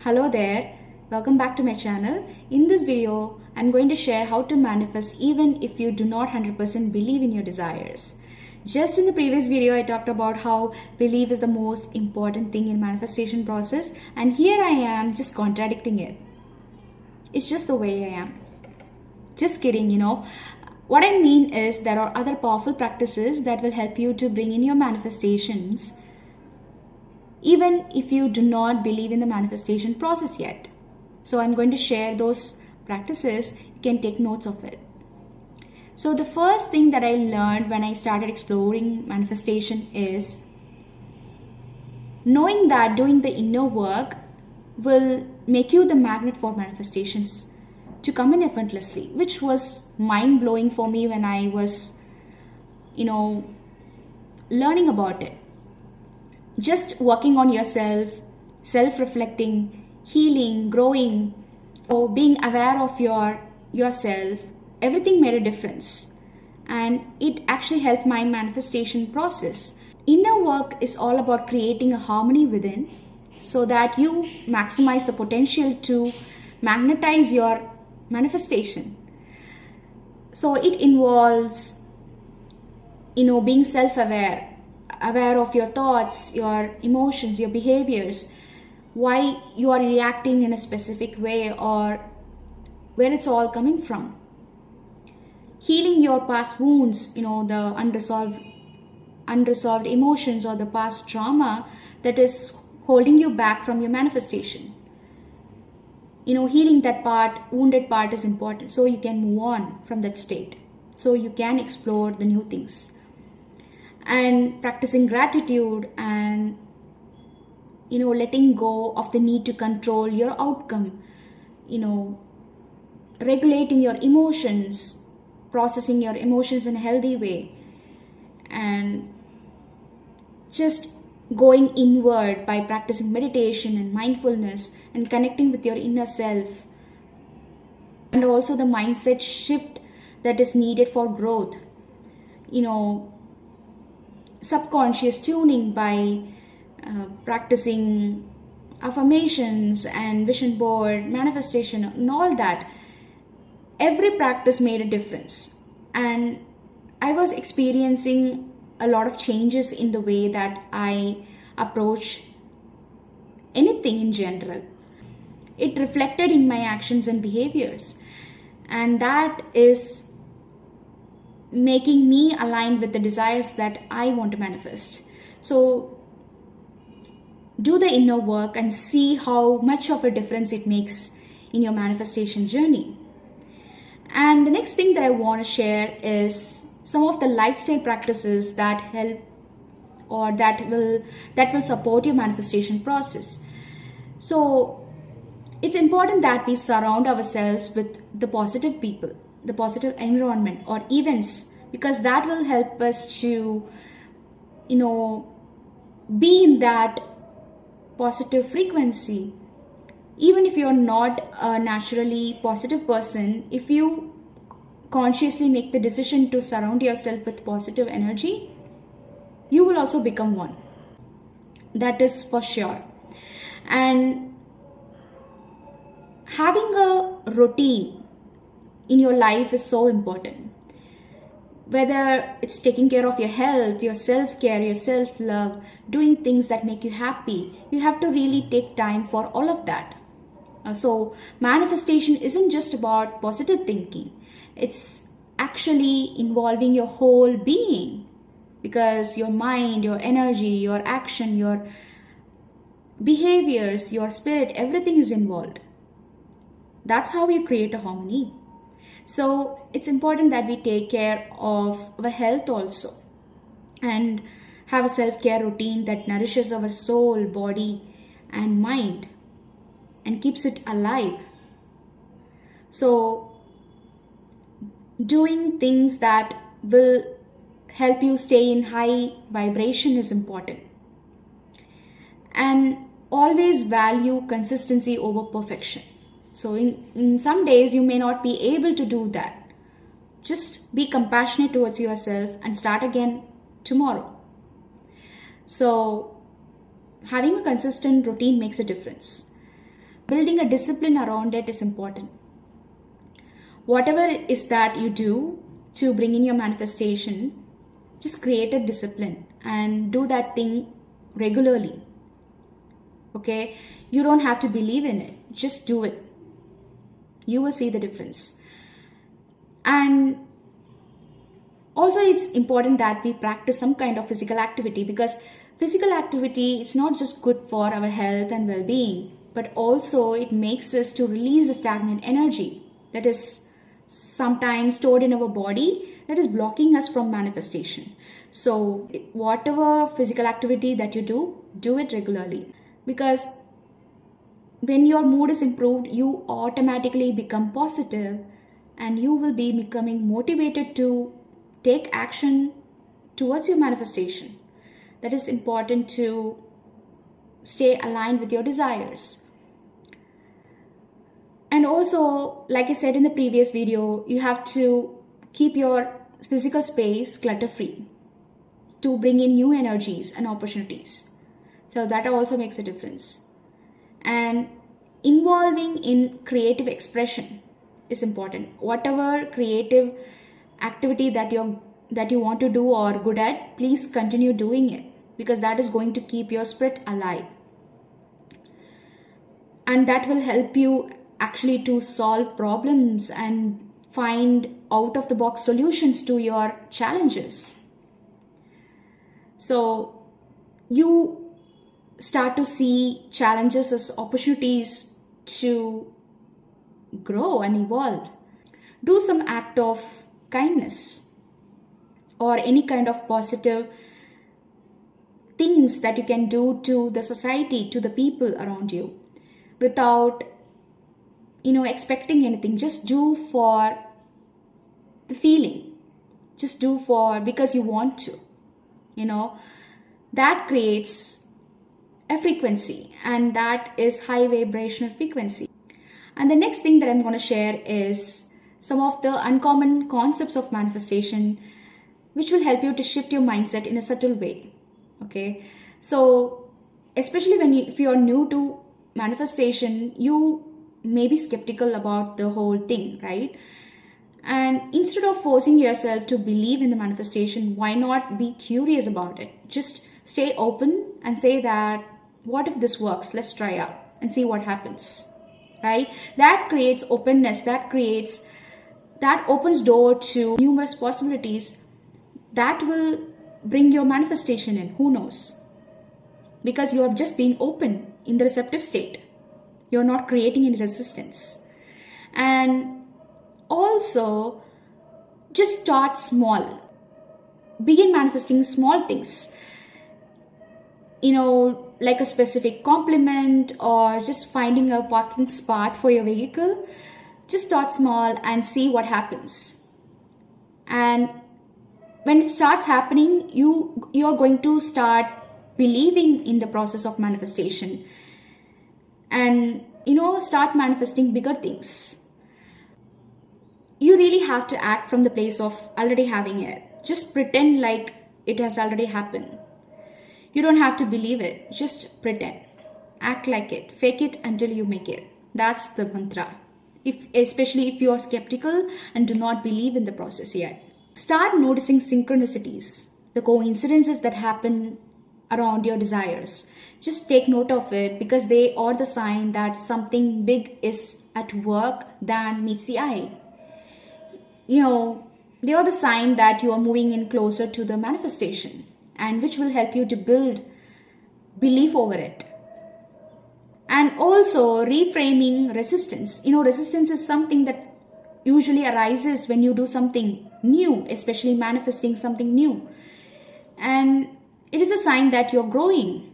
Hello there, welcome back to my channel. In this video, I'm going to share how to manifest even if you do not 100% believe in your desires. Just in the previous video, I talked about how belief is the most important thing in manifestation process, and here I am just contradicting it. It's just the way I am. Just kidding. What I mean is there are other powerful practices that will help you to bring in your manifestations even if you do not believe in the manifestation process yet. So I'm going to share those practices. You can take notes of it. So the first thing that I learned when I started exploring manifestation is knowing that doing the inner work will make you the magnet for manifestations to come in effortlessly, which was mind-blowing for me when I was, learning about it. Just working on yourself, self-reflecting, healing, growing, or being aware of yourself, everything made a difference. And it actually helped my manifestation process. Inner work is all about creating a harmony within so that you maximize the potential to magnetize your manifestation. So it involves, being self-aware, aware of your thoughts, your emotions, your behaviors, why you are reacting in a specific way or where it's all coming from. Healing your past wounds, the unresolved emotions or the past trauma that is holding you back from your manifestation. Healing that wounded part is important so you can move on from that state, so you can explore the new things. And practicing gratitude and letting go of the need to control your outcome, regulating your emotions, processing your emotions in a healthy way, and just going inward by practicing meditation and mindfulness and connecting with your inner self, and also the mindset shift that is needed for growth. Subconscious tuning by practicing affirmations and vision board, manifestation, and all that. Every practice made a difference. And I was experiencing a lot of changes in the way that I approach anything in general. It reflected in my actions and behaviors. And that is making me align with the desires that I want to manifest. So do the inner work and see how much of a difference it makes in your manifestation journey. And the next thing that I want to share is some of the lifestyle practices that help or that will support your manifestation process. So it's important that we surround ourselves with the positive people, the positive environment or events, because that will help us to be in that positive frequency. Even if you're not a naturally positive person, if you consciously make the decision to surround yourself with positive energy, you will also become one. That is for sure. And having a routine in your life is so important. Whether it's taking care of your health, your self-care, your self-love, doing things that make you happy, you have to really take time for all of that. So manifestation isn't just about positive thinking. It's actually involving your whole being, because your mind, your energy, your action, your behaviors, your spirit, everything is involved. That's how you create a harmony. So it's important that we take care of our health also and have a self-care routine that nourishes our soul, body, and mind and keeps it alive. So doing things that will help you stay in high vibration is important. And always value consistency over perfection. So in some days you may not be able to do that. Just be compassionate towards yourself and start again tomorrow. So having a consistent routine makes a difference. Building a discipline around it is important. Whatever it is that you do to bring in your manifestation, just create a discipline and do that thing regularly. Okay? You don't have to believe in it. Just do it. You will see the difference. And also, it's important that we practice some kind of physical activity, because physical activity is not just good for our health and well-being, but also it makes us to release the stagnant energy that is sometimes stored in our body, that is blocking us from manifestation. So whatever physical activity that you do it regularly, because when your mood is improved, you automatically become positive and you will be becoming motivated to take action towards your manifestation. That is important to stay aligned with your desires. And also, like I said in the previous video, you have to keep your physical space clutter-free to bring in new energies and opportunities. So that also makes a difference. And involving in creative expression is important. Whatever creative activity that you want to do or good at, please continue doing it, because that is going to keep your spirit alive. And that will help you actually to solve problems and find out of the box solutions to your challenges. So you start to see challenges as opportunities to grow and evolve. Do some act of kindness or any kind of positive things that you can do to the society, to the people around you, without expecting anything. Just do for the feeling, just do for because you want to. That creates a frequency, and that is high vibrational frequency. And the next thing that I'm going to share is some of the uncommon concepts of manifestation, which will help you to shift your mindset in a subtle way. Okay, so especially if you're new to manifestation, you may be skeptical about the whole thing, right? And instead of forcing yourself to believe in the manifestation, why not be curious about it? Just stay open and say that, what if this works? Let's try out and see what happens, right? That creates openness, that opens door to numerous possibilities that will bring your manifestation in. Who knows? Because you have just been open in the receptive state. You're not creating any resistance. And also, just start small. Begin manifesting small things. Like a specific compliment or just finding a parking spot for your vehicle. Just start small and see what happens. And when it starts happening, you're going to start believing in the process of manifestation, and start manifesting bigger things. You really have to act from the place of already having it. Just pretend like it has already happened. You don't have to believe it. Just pretend. Act like it. Fake it until you make it. That's the mantra. Especially if you are skeptical and do not believe in the process yet. Start noticing synchronicities, the coincidences that happen around your desires. Just take note of it, because they are the sign that something big is at work than meets the eye. They are the sign that you are moving in closer to the manifestation, and which will help you to build belief over it. And also reframing resistance. Resistance is something that usually arises when you do something new, especially manifesting something new. And it is a sign that you're growing.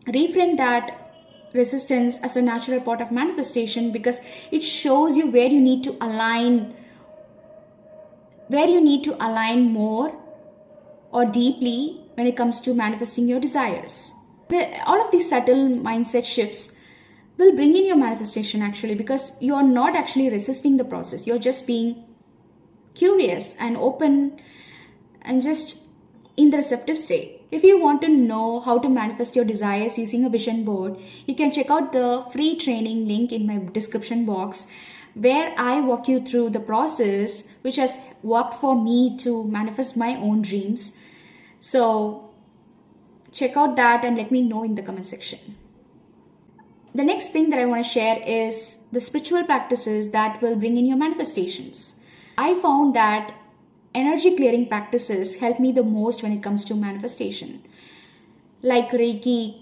Reframe that resistance as a natural part of manifestation, because it shows you where you need to align more or deeply when it comes to manifesting your desires. All of these subtle mindset shifts will bring in your manifestation actually, because you are not actually resisting the process. You're just being curious and open and just in the receptive state. If you want to know how to manifest your desires using a vision board, you can check out the free training link in my description box, where I walk you through the process which has worked for me to manifest my own dreams. So check out that and let me know in the comment section. The next thing that I want to share is the spiritual practices that will bring in your manifestations. I found that energy clearing practices help me the most when it comes to manifestation, like Reiki,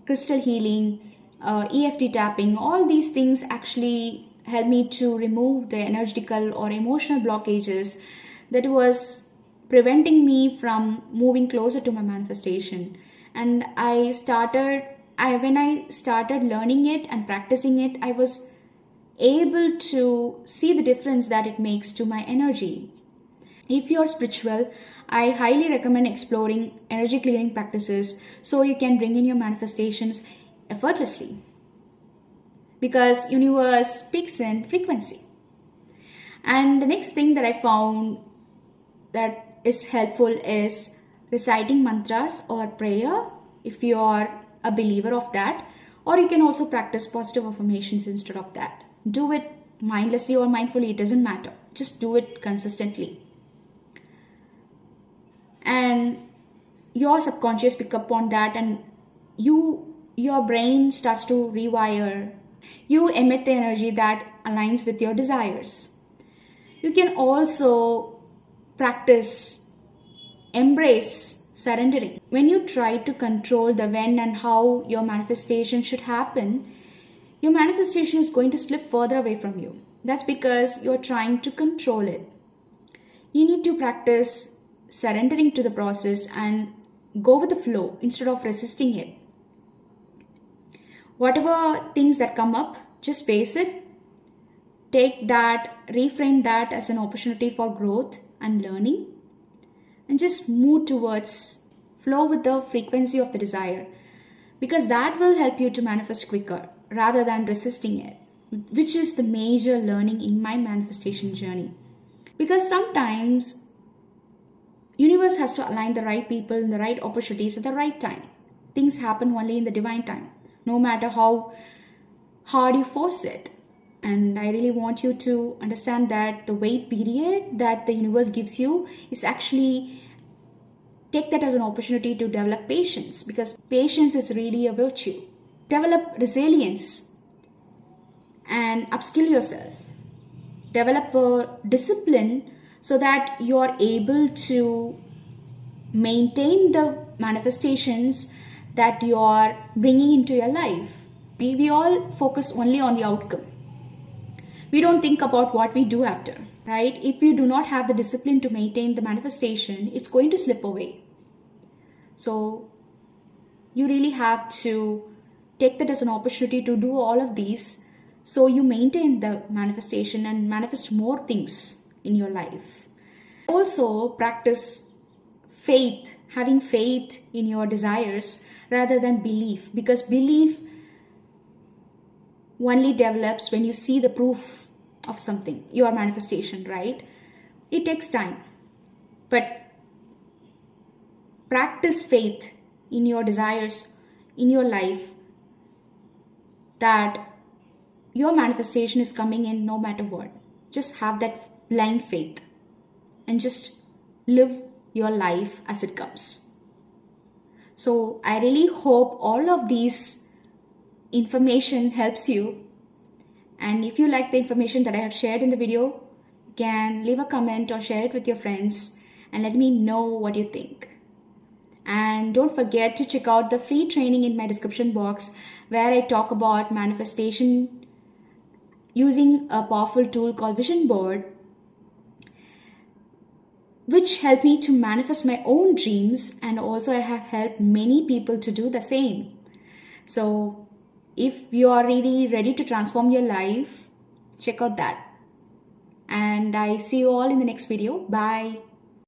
crystal healing, EFT tapping. All these things actually help me to remove the energetical or emotional blockages that was preventing me from moving closer to my manifestation. And when I started learning it and practicing it, I was able to see the difference that it makes to my energy. If you're spiritual, I highly recommend exploring energy clearing practices so you can bring in your manifestations effortlessly, because universe speaks in frequency. And the next thing that I found that is helpful is reciting mantras or prayer, if you are a believer of that, or you can also practice positive affirmations instead of that. Do it mindlessly or mindfully, it doesn't matter. Just do it consistently. And your subconscious pick up on that, and your brain starts to rewire. You emit the energy that aligns with your desires. You can also embrace surrendering. When you try to control the when and how your manifestation should happen, your manifestation is going to slip further away from you. That's because you're trying to control it. You need to practice surrendering to the process and go with the flow instead of resisting it. Whatever things that come up, just face it. Take that, reframe that as an opportunity for growth and learning, and just move towards flow with the frequency of the desire, because that will help you to manifest quicker rather than resisting it, which is the major learning in my manifestation journey. Because sometimes universe has to align the right people and the right opportunities at the right time. Things happen only in the divine time, no matter how hard you force it. And I really want you to understand that the wait period that the universe gives you is actually, take that as an opportunity to develop patience, because patience is really a virtue. Develop resilience and upskill yourself. Develop a discipline so that you are able to maintain the manifestations that you are bringing into your life. We all focus only on the outcome. We don't think about what we do after, right? If you do not have the discipline to maintain the manifestation, it's going to slip away. So you really have to take that as an opportunity to do all of these, so you maintain the manifestation and manifest more things in your life. Also practice faith, having faith in your desires rather than belief, because belief only develops when you see the proof of something, your manifestation, right? It takes time, but practice faith in your desires in your life, that your manifestation is coming in no matter what. Just have that blind faith and just live your life as it comes. So I really hope all of these information helps you. And if you like the information that I have shared in the video, you can leave a comment or share it with your friends and let me know what you think. And don't forget to check out the free training in my description box, where I talk about manifestation using a powerful tool called Vision Board, which helped me to manifest my own dreams, and also I have helped many people to do the same. So if you are really ready to transform your life, check out that. And I see you all in the next video. Bye.